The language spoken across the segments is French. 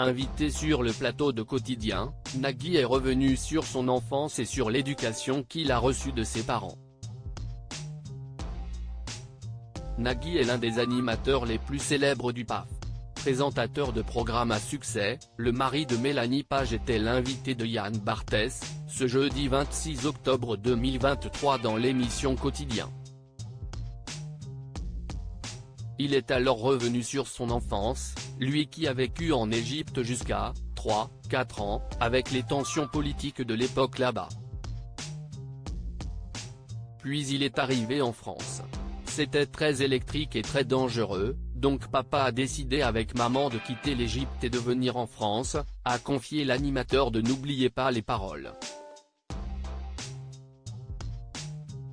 Invité sur le plateau de Quotidien, Nagui est revenu sur son enfance et sur l'éducation qu'il a reçue de ses parents. Nagui est l'un des animateurs les plus célèbres du PAF. Présentateur de programmes à succès, le mari de Mélanie Page était l'invité de Yann Barthès, ce jeudi 26 octobre 2023 dans l'émission Quotidien. Il est alors revenu sur son enfance, lui qui a vécu en Égypte jusqu'à 3-4 ans, avec les tensions politiques de l'époque là-bas. Puis il est arrivé en France. C'était très électrique et très dangereux, donc papa a décidé avec maman de quitter l'Égypte et de venir en France, a confié l'animateur de N'oubliez pas les paroles.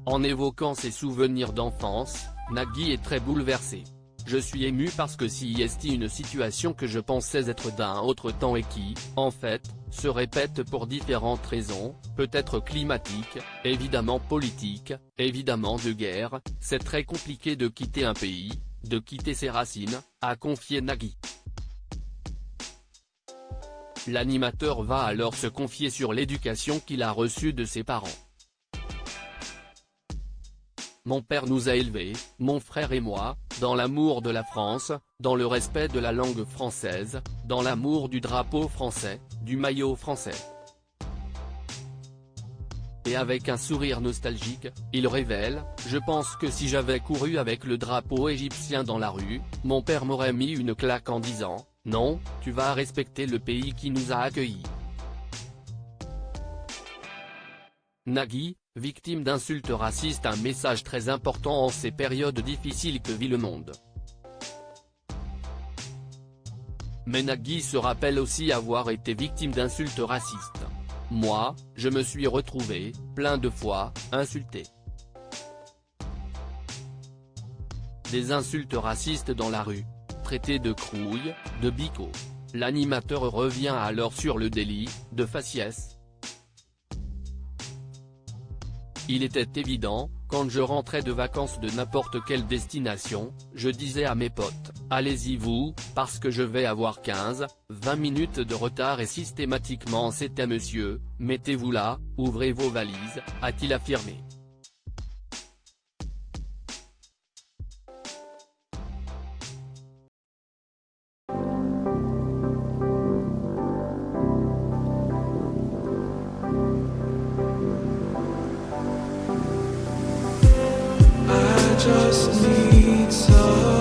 En évoquant ses souvenirs d'enfance, Nagui est très bouleversé. Je suis ému parce que si est une situation que je pensais être d'un autre temps et qui, en fait, se répète pour différentes raisons, peut-être climatiques, évidemment politiques, évidemment de guerre, c'est très compliqué de quitter un pays, de quitter ses racines, a confié Nagui. L'animateur va alors se confier sur l'éducation qu'il a reçue de ses parents. Mon père nous a élevés, mon frère et moi, dans l'amour de la France, dans le respect de la langue française, dans l'amour du drapeau français, du maillot français. Et avec un sourire nostalgique, il révèle, je pense que si j'avais couru avec le drapeau égyptien dans la rue, mon père m'aurait mis une claque en disant, non, tu vas respecter le pays qui nous a accueillis. Nagui, victime d'insultes racistes, un message très important en ces périodes difficiles que vit le monde. Mais Nagui se rappelle aussi avoir été victime d'insultes racistes. Moi, je me suis retrouvé, plein de fois, insulté. Des insultes racistes dans la rue. Traité de crouille, de bico. L'animateur revient alors sur le délit de faciès. Il était évident, quand je rentrais de vacances de n'importe quelle destination, je disais à mes potes, allez-y vous, parce que je vais avoir 15-20 minutes de retard et systématiquement c'était monsieur, mettez-vous là, ouvrez vos valises, a-t-il affirmé. Just need some